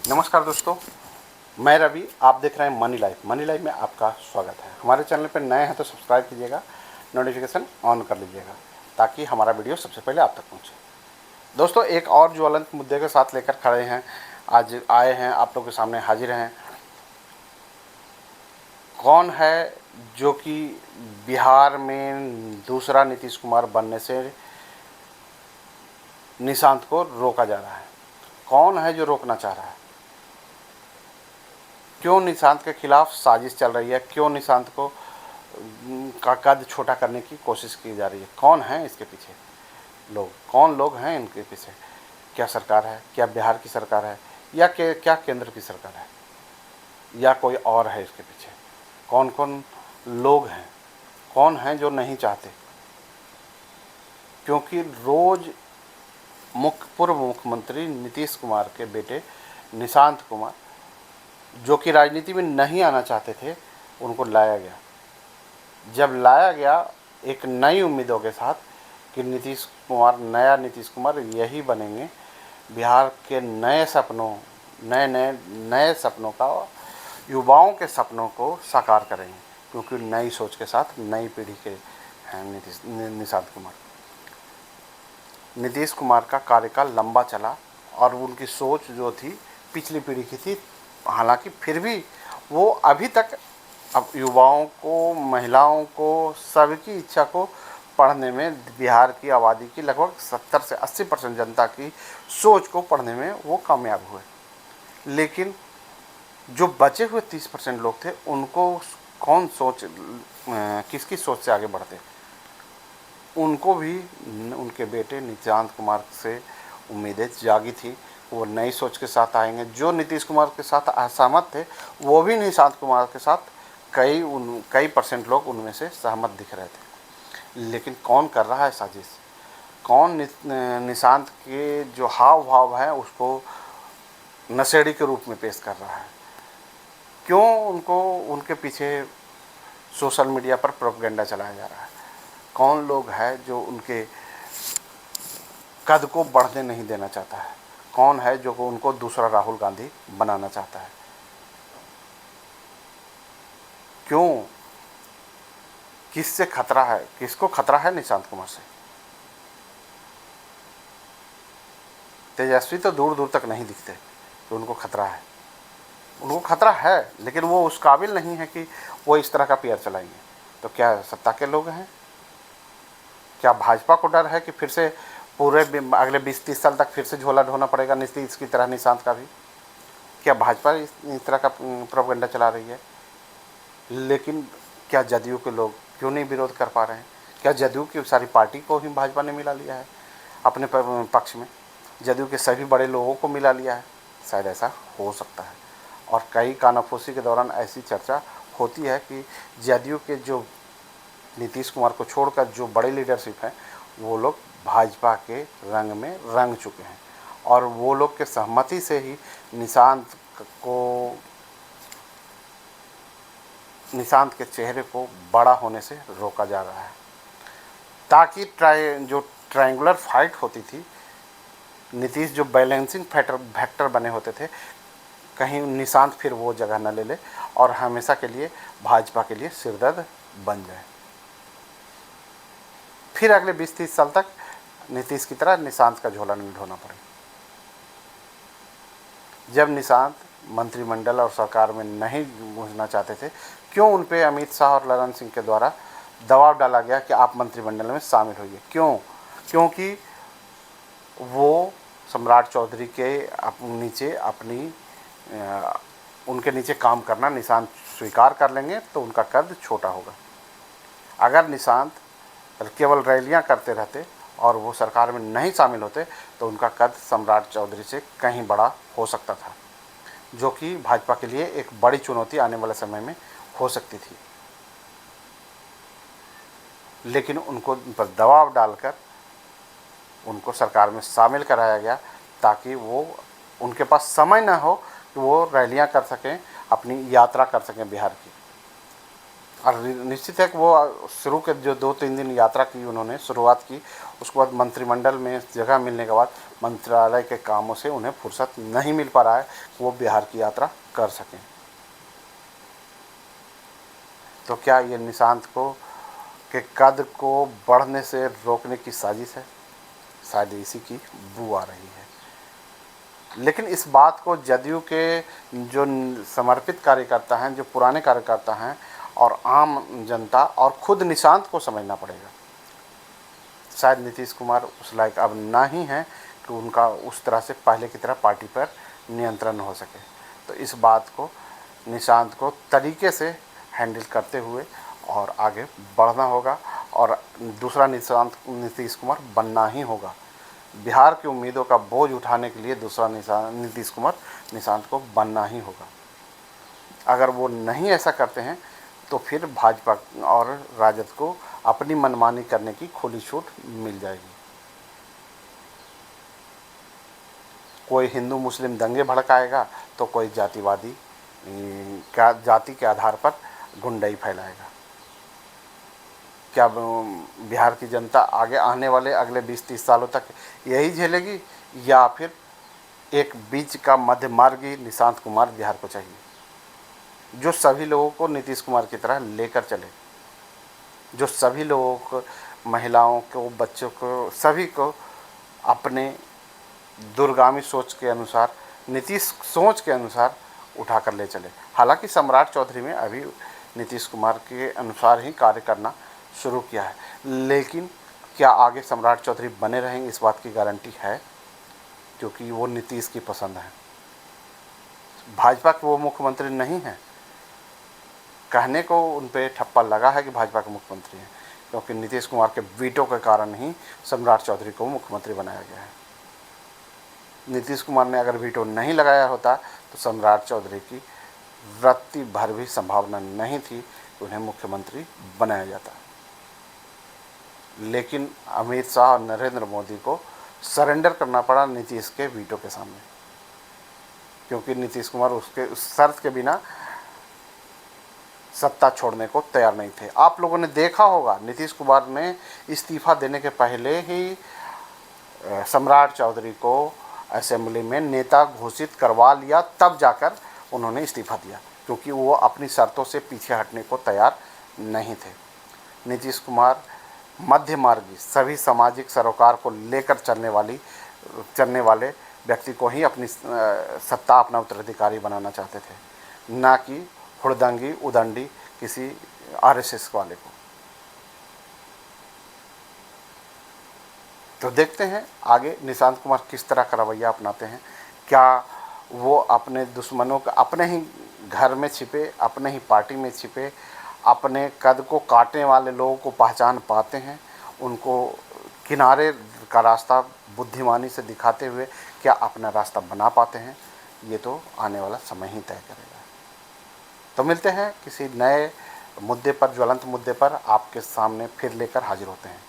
नमस्कार दोस्तों, मैं रवि। आप देख रहे हैं मनी लाइफ। मनी लाइफ में आपका स्वागत है। हमारे चैनल पर नए हैं तो सब्सक्राइब कीजिएगा, नोटिफिकेशन ऑन कर लीजिएगा ताकि हमारा वीडियो सबसे पहले आप तक पहुंचे। दोस्तों, एक और ज्वलंत मुद्दे के साथ लेकर खड़े हैं, आज आए हैं, आप लोगों के सामने हाजिर हैं। कौन है जो कि बिहार में दूसरा नीतीश कुमार बनने से निशांत को रोका जा रहा है? कौन है जो रोकना चाह रहा है? क्यों निशांत के खिलाफ साजिश चल रही है? क्यों निशांत को का कद छोटा करने की कोशिश की जा रही है? कौन है इसके पीछे लोग? कौन लोग हैं इनके पीछे? क्या सरकार है? क्या बिहार की सरकार है? या क्या केंद्र की सरकार है? या कोई और है इसके पीछे? कौन कौन लोग हैं? कौन हैं जो नहीं चाहते? क्योंकि रोज पूर्व मुख्यमंत्री नीतीश कुमार के बेटे निशांत कुमार, जो कि राजनीति में नहीं आना चाहते थे, उनको लाया गया। जब लाया गया एक नई उम्मीदों के साथ कि नीतीश कुमार, नया नीतीश कुमार यही बनेंगे, बिहार के नए सपनों का, युवाओं के सपनों को साकार करेंगे, क्योंकि नई सोच के साथ नई पीढ़ी के हैं निशांत कुमार। नीतीश कुमार का कार्यकाल लंबा चला और उनकी सोच जो थी पिछली पीढ़ी की थी। हालांकि फिर भी वो अभी तक अब युवाओं को, महिलाओं को, सबकी इच्छा को पढ़ने में, बिहार की आबादी की लगभग 70 से 80% जनता की सोच को पढ़ने में वो कामयाब हुए। लेकिन जो बचे हुए 30% लोग थे, उनको कौन किसकी सोच से आगे बढ़ते? उनको भी उनके बेटे निशांत कुमार से उम्मीदें जागी थी। वो नई सोच के साथ आएंगे। जो नीतीश कुमार के साथ असहमत थे, वो भी निशांत कुमार के साथ कई परसेंट लोग उनमें से सहमत दिख रहे थे। लेकिन कौन कर रहा है साजिश? कौन निशांत के जो हाव भाव है उसको नशेड़ी के रूप में पेश कर रहा है? क्यों उनको, उनके पीछे सोशल मीडिया पर प्रोपेगेंडा चलाया जा रहा है? कौन लोग है जो उनके कद को बढ़ने नहीं देना चाहता है? कौन है जो उनको दूसरा राहुल गांधी बनाना चाहता है? क्यों? किससे खतरा है? किसको खतरा है निशांत कुमार से? तेजस्वी तो दूर दूर तक नहीं दिखते कि उनको खतरा है। उनको खतरा है, लेकिन वो उस काबिल नहीं है कि वो इस तरह का पीआर चलाएंगे। तो क्या सत्ता के लोग हैं? क्या भाजपा को डर है कि फिर से पूरे अगले 20-30 साल तक फिर से झोला ढोना पड़ेगा नीतीश की तरह, निशांत का भी? क्या भाजपा इस तरह का प्रोपेगेंडा चला रही है? लेकिन क्या जदयू के लोग क्यों नहीं विरोध कर पा रहे हैं? क्या जदयू की सारी पार्टी को ही भाजपा ने मिला लिया है अपने पक्ष में? जदयू के सभी बड़े लोगों को मिला लिया है? शायद ऐसा हो सकता है। और कई कानाफूसी के दौरान ऐसी चर्चा होती है कि जदयू के जो नीतीश कुमार को छोड़कर जो बड़े लीडरशिप हैं, वो लोग भाजपा के रंग में रंग चुके हैं और वो लोग के सहमति से ही निशांत के चेहरे को बड़ा होने से रोका जा रहा है, ताकि जो ट्रायंगुलर फाइट होती थी, नीतीश जो बैलेंसिंग फैक्टर बने होते थे, कहीं निशांत फिर वो जगह न ले ले और हमेशा के लिए भाजपा के लिए सिरदर्द बन जाए। फिर अगले 20-30 साल तक नीतीश की तरह निशांत का झोला नहीं ढोना पड़े। जब निशांत मंत्रिमंडल और सरकार में नहीं घुसना चाहते थे, क्यों उन पे अमित शाह और ललन सिंह के द्वारा दबाव डाला गया कि आप मंत्रिमंडल में शामिल होइए? क्यों? क्योंकि वो सम्राट चौधरी के उनके नीचे काम करना निशांत स्वीकार कर लेंगे तो उनका कद छोटा होगा। अगर निशांत केवल रैलियां करते रहते और वो सरकार में नहीं शामिल होते तो उनका कद सम्राट चौधरी से कहीं बड़ा हो सकता था, जो कि भाजपा के लिए एक बड़ी चुनौती आने वाले समय में हो सकती थी। लेकिन उनको पर दबाव डालकर उनको सरकार में शामिल कराया गया ताकि वो, उनके पास समय न हो कि वो रैलियां कर सकें, अपनी यात्रा कर सकें बिहार की। और निश्चित है कि वो शुरू के जो 2-3 दिन यात्रा की उन्होंने शुरुआत की, उसके बाद मंत्रिमंडल में जगह मिलने के बाद मंत्रालय के कामों से उन्हें फुर्सत नहीं मिल पा रहा है कि वो बिहार की यात्रा कर सकें। तो क्या ये निशांत को के कद को बढ़ने से रोकने की साजिश है? शायद इसी की बू आ रही है। लेकिन इस बात को जदयू के जो समर्पित कार्यकर्ता हैं, जो पुराने कार्यकर्ता हैं, और आम जनता और खुद निशांत को समझना पड़ेगा। शायद नीतीश कुमार उस लायक अब ना ही हैं कि उनका उस तरह से पहले की तरह पार्टी पर नियंत्रण हो सके। तो इस बात को निशांत को तरीके से हैंडल करते हुए और आगे बढ़ना होगा, और दूसरा निशांत नीतीश कुमार बनना ही होगा। बिहार की उम्मीदों का बोझ उठाने के लिए दूसरा नीतीश कुमार निशांत को बनना ही होगा। अगर वो नहीं ऐसा करते हैं तो फिर भाजपा और राजद को अपनी मनमानी करने की खुली छूट मिल जाएगी। कोई हिंदू मुस्लिम दंगे भड़काएगा तो कोई जातिवादी क्या जाति के आधार पर गुंडाई फैलाएगा। क्या बिहार की जनता आगे आने वाले अगले 20-30 सालों तक यही झेलेगी, या फिर एक बीच का मध्यमार्गी निशांत कुमार बिहार को चाहिए, जो सभी लोगों को नीतीश कुमार की तरह लेकर चले, जो सभी लोगों को, महिलाओं को, बच्चों को, सभी को अपने दूरगामी सोच के अनुसार, नीतीश सोच के अनुसार उठा कर ले चले। हालांकि सम्राट चौधरी में अभी नीतीश कुमार के अनुसार ही कार्य करना शुरू किया है, लेकिन क्या आगे सम्राट चौधरी बने रहेंगे इस बात की गारंटी है? क्योंकि वो नीतीश की पसंद है। भाजपा के वो मुख्यमंत्री नहीं हैं। कहने को उन पे ठप्पा लगा है कि भाजपा के मुख्यमंत्री हैं, क्योंकि नीतीश कुमार के वीटो के कारण ही सम्राट चौधरी को मुख्यमंत्री बनाया गया है। नीतीश कुमार ने अगर वीटो नहीं लगाया होता तो सम्राट चौधरी की रत्ती भर भी संभावना नहीं थी कि उन्हें मुख्यमंत्री बनाया जाता। लेकिन अमित शाह और नरेंद्र मोदी को सरेंडर करना पड़ा नीतीश के वीटो के सामने, क्योंकि नीतीश कुमार उसके उस शर्त के बिना सत्ता छोड़ने को तैयार नहीं थे। आप लोगों ने देखा होगा, नीतीश कुमार ने इस्तीफा देने के पहले ही सम्राट चौधरी को असेंबली में नेता घोषित करवा लिया, तब जाकर उन्होंने इस्तीफा दिया, क्योंकि वो अपनी शर्तों से पीछे हटने को तैयार नहीं थे। नीतीश कुमार मध्य मार्गी, सभी सामाजिक सरोकार को लेकर चलने वाले व्यक्ति को ही अपनी सत्ता, अपना उत्तराधिकारी बनाना चाहते थे, ना कि हुड़दंगी उदंडी किसी आरएसएस वाले को। तो देखते हैं आगे निशांत कुमार किस तरह का रवैया अपनाते हैं। क्या वो अपने दुश्मनों का अपने ही घर में छिपे, अपने ही पार्टी में छिपे, अपने कद को काटने वाले लोगों को पहचान पाते हैं, उनको किनारे का रास्ता बुद्धिमानी से दिखाते हुए क्या अपना रास्ता बना पाते हैं, ये तो आने वाला समय ही तय करेगा। तो मिलते हैं किसी नए मुद्दे पर, ज्वलंत मुद्दे पर आपके सामने फिर लेकर हाजिर होते हैं।